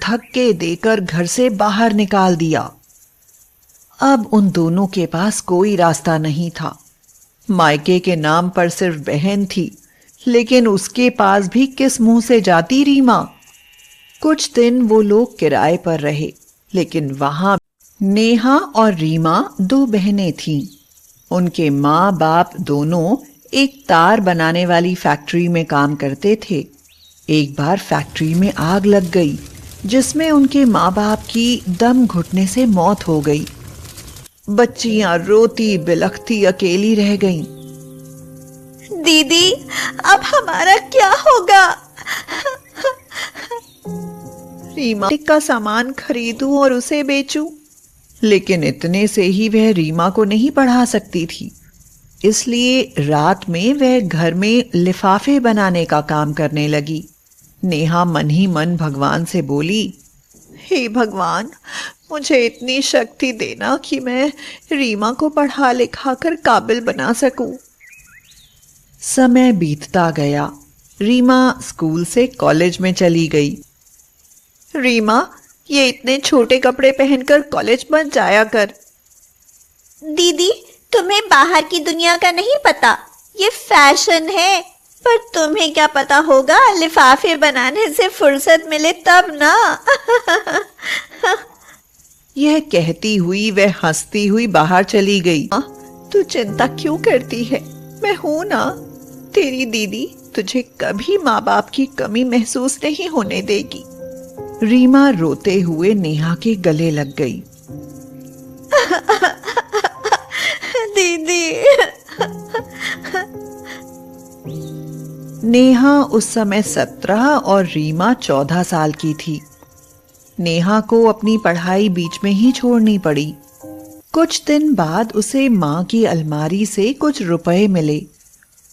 धक्के देकर घर से बाहर निकाल दिया। अब उन दोनों के पास कोई रास्ता नहीं था। मायके के नाम पर सिर्फ बहन थी, लेकिन उसके पास भी किस मुंह से जाती रीमा। कुछ दिन वो लोग किराए पर रहे, लेकिन वहां नेहा और रीमा दो बहनें थीं। उनके माँ बाप दोनों एक तार बनाने वाली फैक्ट्री में काम करते थे। एक बार फैक्ट्री में आग लग गई, जिसमें उनके माँ बाप की दम घुटने से मौत हो गई। बच्चियां रोती बिलखती अकेली रह गईं। दीदी, अब हमारा क्या होगा? रीमा का सामान खरीदूं और उसे बेचूं, लेकिन इतने से ही वह रीमा को नहीं पढ़ा सकती थी। इसलिए रात में वह घर में लिफाफे बनाने का काम करने लगी। नेहा मन ही मन भगवान से बोली, हे भगवान, मुझे इतनी शक्ति देना कि मैं रीमा को पढ़ा लिखा कर काबिल बना सकूं। समय बीतता गया। रीमा स्कूल से कॉलेज में चली गई। रीमा, ये इतने छोटे कपड़े पहनकर कॉलेज मत जाया कर। दीदी, तुम्हें बाहर की दुनिया का नहीं पता, ये फैशन है। पर तुम्हें क्या पता होगा, लिफाफे बनाने से फुर्सत मिले तब ना। यह कहती हुई वह हंसती हुई बाहर चली गई। तू चिंता क्यों करती है, मैं हूं ना, तेरी दीदी तुझे कभी माँ बाप की कमी महसूस नहीं होने देगी। रीमा रोते हुए नेहा के गले लग गई। दीदी। नेहा उस समय 17 और रीमा 14 साल की थी। नेहा को अपनी पढ़ाई बीच में ही छोड़नी पड़ी। कुछ दिन बाद उसे माँ की अलमारी से कुछ रुपए मिले।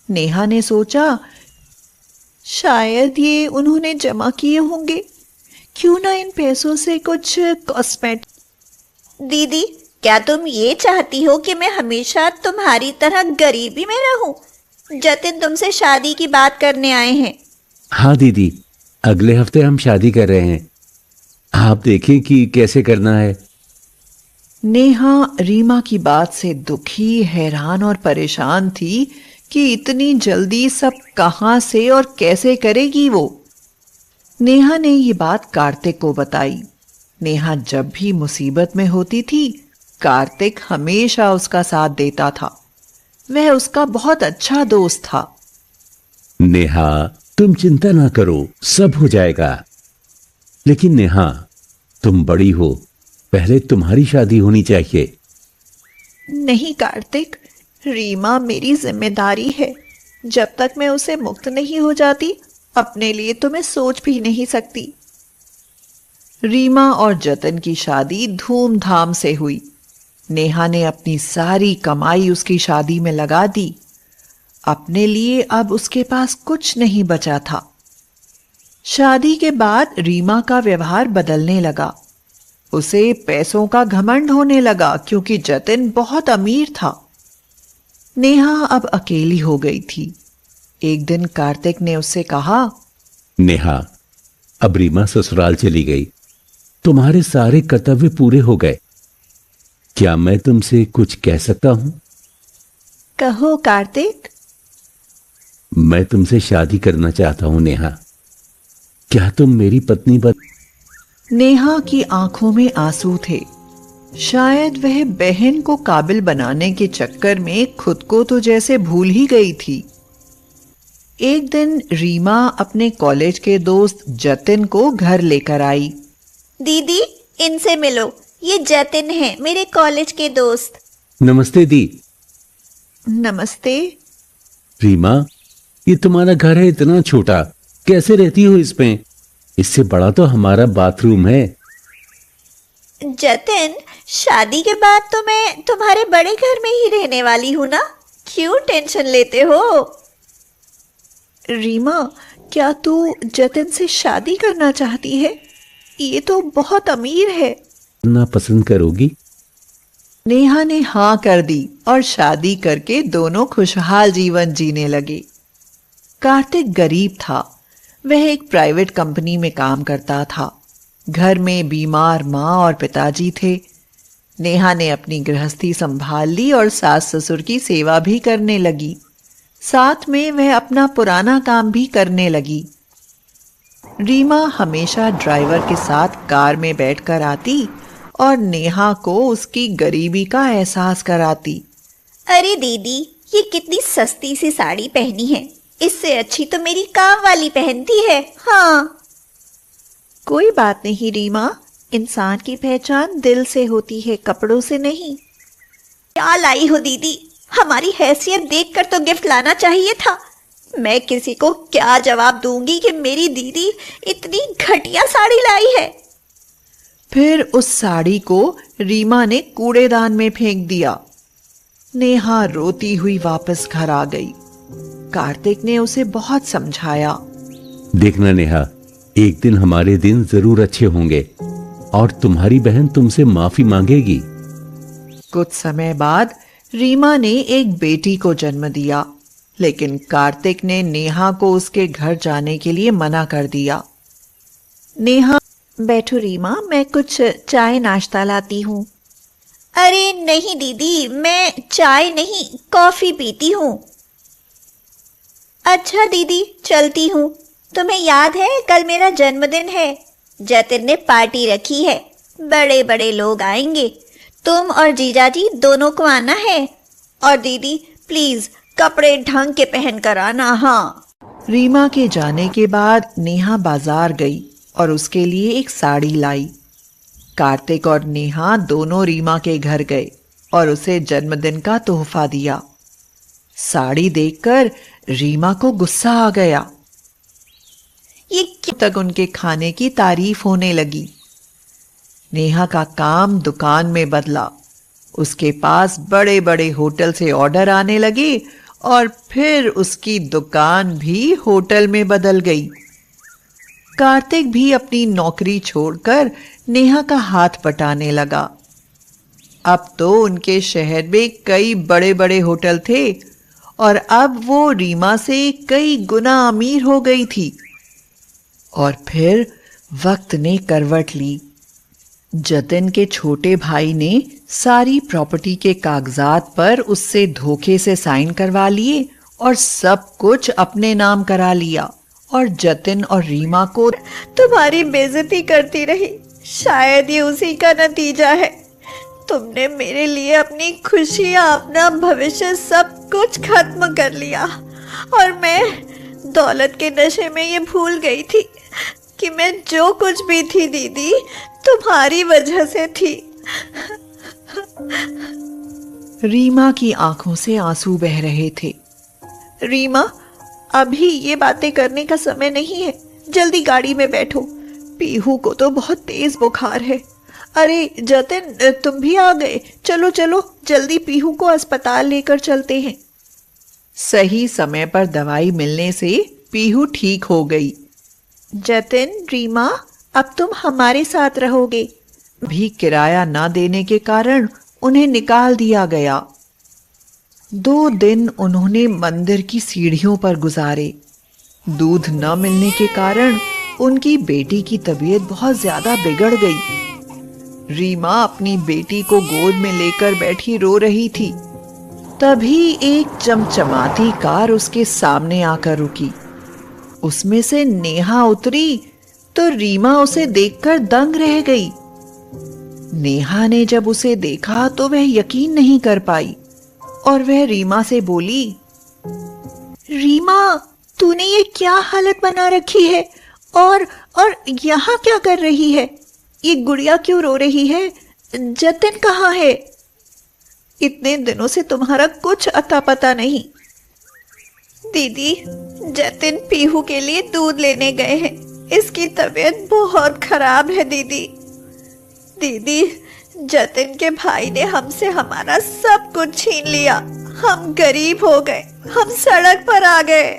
नेहा ने सोचा, शायद ये उन्होंने जमा किए होंगे, क्यों ना इन पैसों से कुछ कॉस्मेटिक। दीदी, क्या तुम ये चाहती हो कि मैं हमेशा तुम्हारी तरह गरीबी में रहूं? जतिन तुमसे शादी की बात करने आए हैं। हाँ दीदी, अगले हफ्ते हम शादी कर रहे हैं। आप देखें कि कैसे करना है। नेहा रीमा की बात से दुखी, हैरान और परेशान थी कि इतनी जल्दी सब कहां से और कैसे करेगी वो। नेहा ने ये बात कार्तिक को बताई। नेहा जब भी मुसीबत में होती थी, कार्तिक हमेशा उसका साथ देता था। वह उसका बहुत अच्छा दोस्त था। नेहा, तुम चिंता ना करो, सब हो जाएगा। लेकिन नेहा, तुम बड़ी हो, पहले तुम्हारी शादी होनी चाहिए। नहीं कार्तिक, रीमा मेरी जिम्मेदारी है। जब तक मैं उसे मुक्त नहीं हो जाती, अपने लिए तो मैं सोच भी नहीं सकती। रीमा और जतिन की शादी धूमधाम से हुई। नेहा ने अपनी सारी कमाई उसकी शादी में लगा दी। अपने लिए अब उसके पास कुछ नहीं बचा था। शादी के बाद रीमा का व्यवहार बदलने लगा। उसे पैसों का घमंड होने लगा, क्योंकि जतिन बहुत अमीर था। नेहा अब अकेली हो गई थी। एक दिन कार्तिक ने उससे कहा, नेहा, अब रीमा ससुराल चली गई, तुम्हारे सारे कर्तव्य पूरे हो गए। क्या मैं तुमसे कुछ कह सकता हूं? कहो कार्तिक। मैं तुमसे शादी करना चाहता हूं नेहा। क्या तुम मेरी पत्नी बन? नेहा की आंखों में आंसू थे। शायद वह बहन को काबिल बनाने के चक्कर में खुद को तो जैसे भूल ही गई थी। एक दिन रीमा अपने कॉलेज के दोस्त जतिन को घर लेकर आई। दीदी, इनसे मिलो, ये जतिन है, मेरे कॉलेज के दोस्त। नमस्ते दी। नमस्ते। रीमा, ये तुम्हारा घर है इतना छोटा, कैसे रहती हो इसमें? इससे बड़ा तो हमारा बाथरूम है। जतिन, शादी के बाद तो मैं तुम्हारे बड़े घर में ही रहने वाली हूं ना, क्यों टेंशन लेते हो? रीमा, क्या तू जतिन से शादी करना चाहती है? ये तो बहुत अमीर है। ना पसंद करोगी? नेहा ने हाँ कर दी और शादी करके दोनों खुशहाल जीवन जीने लगे। कार्तिक गरीब था। वह एक प्राइवेट कंपनी में काम करता था। घर में बीमार माँ और पिताजी थे। नेहा ने अपनी गृहस्थी संभाल ली और सास ससुर की सेवा भी करने लगी। साथ में वह अपना पुराना काम भी करने लगी। रीमा हमेशा ड्राइवर के साथ कार में बैठकर आती और नेहा को उसकी गरीबी का एहसास कराती। अरे दीदी, ये कितनी सस्ती सी साड़ी पहनी है, इससे अच्छी तो मेरी काम वाली पहनती है। हाँ, कोई बात नहीं रीमा, इंसान की पहचान दिल से होती है, कपड़ों से नहीं। क्या लाई हो दीदी, हमारी हैसियत देखकर तो गिफ्ट लाना चाहिए था। मैं किसी को क्या जवाब दूंगी कि मेरी दीदी इतनी घटिया साड़ी लाई है। फिर उस साड़ी को रीमा ने कूड़ेदान में फेंक दिया। नेहा रोती हुई वापस घर आ गई। कार्तिक ने उसे बहुत समझाया। देखना नेहा, एक दिन हमारे दिन जरूर अच्छे होंगे और तुम्हारी बहन तुमसे माफी मांगेगी। कुछ समय बाद रीमा ने एक बेटी को जन्म दिया, लेकिन कार्तिक ने नेहा को उसके घर जाने के लिए मना कर दिया। नेहा, बैठो रीमा, मैं कुछ चाय नाश्ता लाती हूँ। अरे नहीं दीदी, मैं चाय नहीं कॉफी पीती हूँ। अच्छा दीदी, चलती हूँ। तुम्हें याद है कल मेरा जन्मदिन है, जतिन ने पार्टी रखी है, बड़े बड़े लोग आएंगे, तुम और जीजाजी दोनों को आना है। और दीदी प्लीज कपड़े ढंग के पहन कर आना। हाँ। रीमा के जाने के बाद नेहा बाजार गई और उसके लिए एक साड़ी लाई। कार्तिक और नेहा दोनों रीमा के घर गए और उसे जन्मदिन का तोहफा दिया। साड़ी देखकर रीमा को गुस्सा आ गया। ये तक उनके खाने की तारीफ होने लगी। नेहा का काम दुकान में बदला। उसके पास बड़े बड़े होटल से ऑर्डर आने लगे और फिर उसकी दुकान भी होटल में बदल गई। कार्तिक भी अपनी नौकरी छोड़कर नेहा का हाथ बटाने लगा। अब तो उनके शहर में कई बड़े बड़े होटल थे और अब वो रीमा से कई गुना अमीर हो गई थी। और फिर वक्त ने करवट ली। जतिन के छोटे भाई ने सारी प्रॉपर्टी के कागजात पर उससे धोखे से साइन करवा लिए और सब कुछ अपने नाम करा लिया और जतिन और रीमा को तुम्हारी बेइज्जती करती रही। शायद ये उसी का नतीजा है। तुमने मेरे लिए अपनी खुशियां, अपना भविष्य सब कुछ खत्म कर लिया और मैं दौलत के नशे में ये भूल गई थी कि मैं जो कुछ भी थी दीदी तुम्हारी वजह से थी। रीमा की आंखों से आंसू बह रहे थे। रीमा, अभी ये बातें करने का समय नहीं है, जल्दी गाड़ी में बैठो। पीहू को तो बहुत तेज बुखार है। अरे जतिन, तुम भी आ गए। चलो चलो, जल्दी पीहू को अस्पताल लेकर चलते हैं। सही समय पर दवाई मिलने से पीहू ठीक हो गई। जतिन, रीमा, अब तुम हमारे साथ रहोगे। भी किराया ना देने के कारण उन्हें निकाल दिया गया। 2 दिन उन्होंने मंदिर की सीढ़ियों पर गुजारे। दूध न मिलने के कारण उनकी बेटी की तबीयत बहुत ज्यादा बिगड़ गई। रीमा अपनी बेटी को गोद में लेकर बैठी रो रही थी। तभी एक चमचमाती कार उसके सामने आकर रुकी। उसमें से नेहा उतरी तो रीमा उसे देखकर दंग रह गई। नेहा ने जब उसे देखा तो वह यकीन नहीं कर पाई और वह रीमा से बोली, रीमा, तूने ये क्या हालत बना रखी है और यहाँ क्या कर रही है? ये गुड़िया क्यों रो रही है? जतिन कहाँ है? इतने दिनों से तुम्हारा कुछ अता पता नहीं। दीदी, जतिन पीहू के लिए दूध लेने गए हैं। इसकी तबीयत बहुत खराब है दीदी। दीदी, जतिन के भाई ने हमसे हमारा सब कुछ छीन लिया। हम गरीब हो गए, हम सड़क पर आ गए।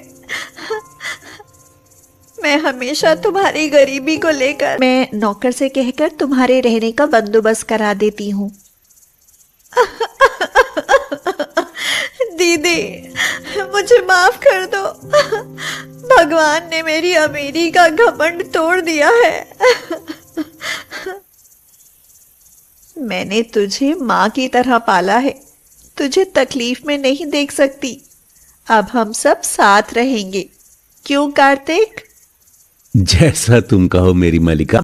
मैं हमेशा तुम्हारी गरीबी को लेकर मैं नौकर से कहकर तुम्हारे रहने का बंदोबस्त करा देती हूँ। दीदी, मुझे माफ कर दो। भगवान ने मेरी अमीरी का घमंड तोड़ दिया है। मैंने तुझे माँ की तरह पाला है, तुझे तकलीफ में नहीं देख सकती। अब हम सब साथ रहेंगे, क्यों कार्तिक? जैसा तुम कहो मेरी मलिका।